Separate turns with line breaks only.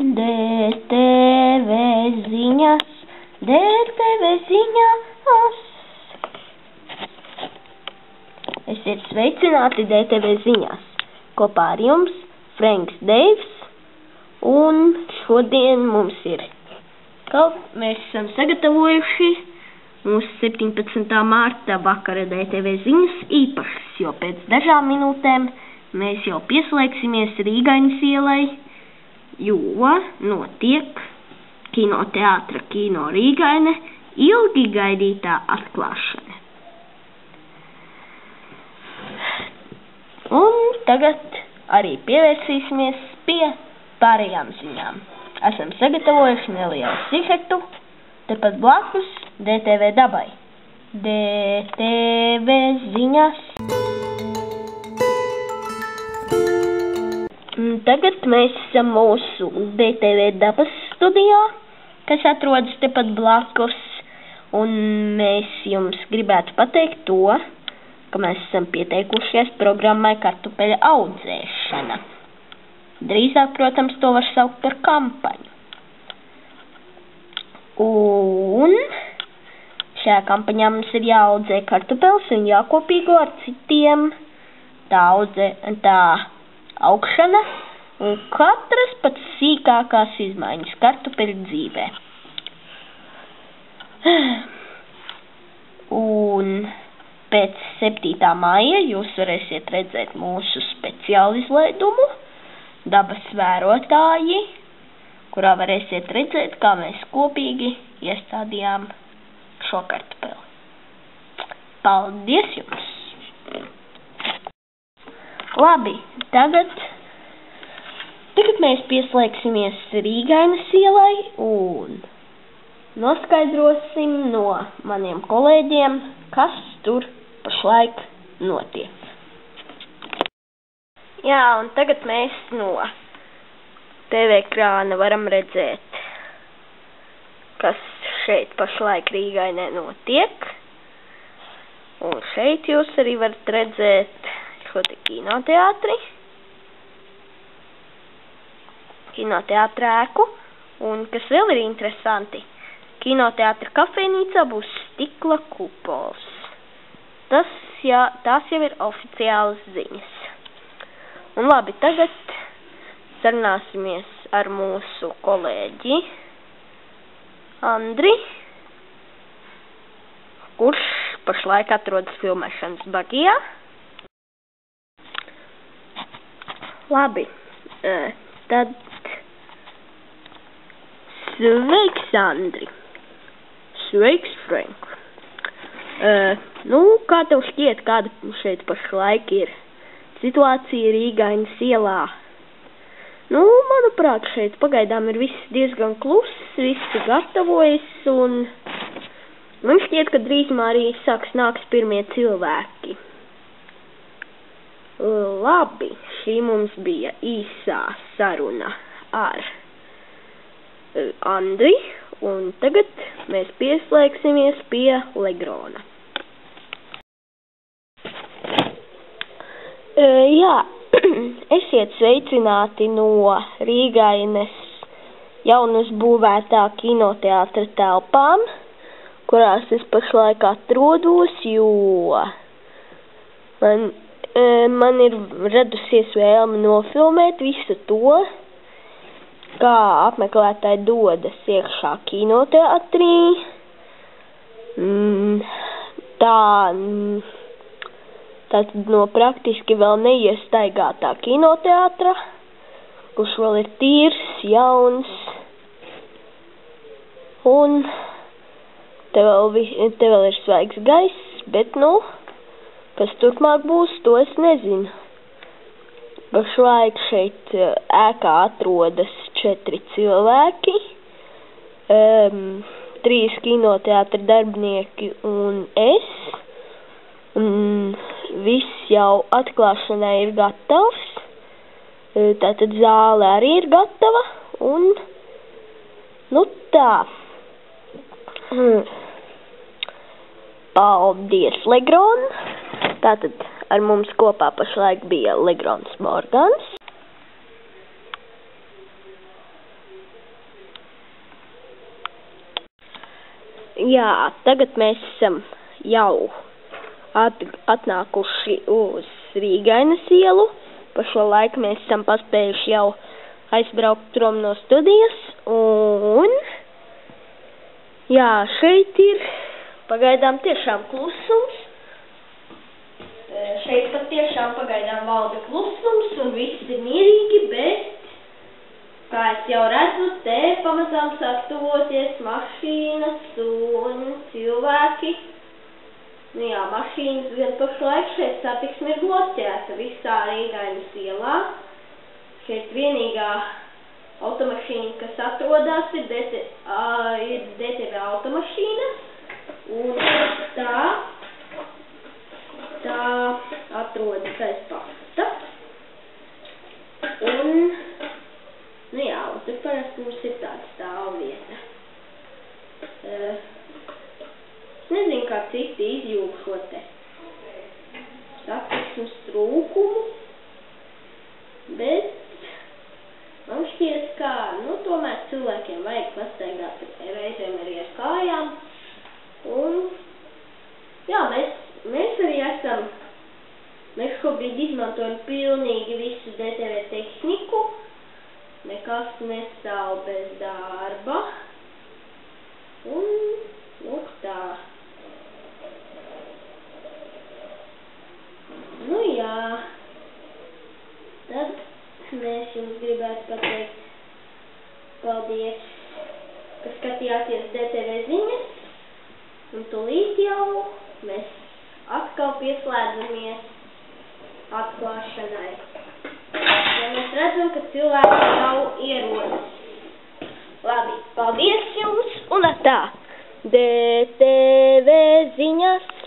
DTV ziņas, DTV ziņas. Esiet sveicināti DTV ziņās. Kopā ar jums Franks Deivs, un šodien mums ir mēs esam sagatavojuši mūsu 17. mārta vakara DTV ziņas īpašas, jo pēc dažām minūtēm mēs jau pieslēgsimies Rīgaiņas ielai, jo notiek kinoteātra Kino Rīgaine ilgi gaidītā atklāšana. Un tagad arī pievērsīsimies pie pārējām ziņām. Esam sagatavojuši nelielu sižetu, tepat blakus DTV dabai. DTV ziņas. Tagad mēs esam mūsu DTV dabas studijā, kas atrodas tepat blakus, un mēs jums gribētu pateikt to, ka mēs esam pieteikušies programmai kartupeļa audzēšana. Drīzāk, protams, to var saukt par kampaņu. Un šajā kampaņā mums ir jāaudzē kartupeļus un jākopīgo ar citiem tā augšana un katras pats sīkākās izmaiņas kartupeļu dzīvē. Un pēc 7. maija jūs varēsiet redzēt mūsu speciālu izlaidumu Dabas vērotāji, kurā varēsiet redzēt, kā mēs kopīgi iestādījām šo kartupeli. Paldies jums! Labi, tagad mēs pieslēgsimies Rīgaiņas ielai un noskaidrosim no maniem kolēģiem, kas tur pašlaik notiek. Jā, un tagad mēs no TV ekrāna varam redzēt, kas šeit pašlaik Rīgainē notiek. Un šeit jūs arī varat redzēt šo te kinoteātri, kinoteātra ēku, un kas vēl ir interesanti, kinoteātra kafejnīcā būs stikla kupols. Tās jau ir oficiālas ziņas. Un labi, tagad sarunāsimies ar mūsu kolēģi Andri, kurš pašlaik atrodas filmēšanas bagijā. Labi, tad sveiks, Andri. Sveiks, Frank. Kā tev šķiet, kāda šeit pašlaik ir situācija Rīgaiņas ielā? Manuprāt, šeit pagaidām ir viss diezgan kluss, visi gatavojas, un man šķiet, ka drīzumā arī nāks pirmie cilvēki. Labi, šī mums bija īsā saruna ar Andri, un tagad mēs pieslēgsimies pie Legrona. Jā, esiet sveicināti no Rīgaines jaunas būvētā kinoteātra telpām, kurās es pašlaik atrodos, jo man ir radusies vēlme nofilmēt visu to, kā apmeklētāji dodas iekšā kinoteātrī. Tātad no praktiski vēl neiestaigātā kinoteātra, kurš vēl ir tīrs, jauns, un te vēl ir svaigs gaiss, bet kas turpmāk būs, to es nezinu. Pašlaik šeit ēkā atrodas 4 cilvēki, 3 kinoteātra darbinieki un es. Viss jau atklāšanai ir gatavs, tātad zāle arī ir gatava, un tā. Paldies, Legron! Tātad ar mums kopā pašlaik bija Legrons Morgans. Jā, tagad mēs esam jau atnākuši uz Rīgainas ielu. Pa šo laiku mēs esam paspējuši jau aizbraukt prom no studijas. Un, jā, šeit ir pagaidām tiešām klusums. Šeit pat tiešām pagaidām valda klusums un viss ir mierīgi, bet, kā es jau redzu, te pamazām sāk tuvoties mašīnas un cilvēki. Nu jā, mašīnas gan pašlaik šeit satiksme ir bloķēta visā Rīgainas ielā. Šeit vienīgā automašīna, kas atrodās, ir DTV automašīnas. Un tā atrodas aiz pasta. Un, nu jā, un tur parasti mums ir tāda stāvvieta. Es nezinu, kā citi izjūg šo te satiksmes trūkumu, bet man šķiet, ka, nu, tomēr cilvēkiem vajag pastaigāt reizēm arī ar kājām. Un, jā, mēs arī esam, mēs šobrīd izmantojam pilnīgi visu DTV tehniku, nekas nestāv bez darba, un, lūk tā. Nu jā, tad mēs jums gribētu pateikt paldies, ka skatījāties DTV ziņas, un tūlīt jau mēs atkal pieslēdzamies atklāšanai. Ja mēs redzam, ka cilvēki jau ierodas. Labi, paldies jums un atā! DTV ziņas!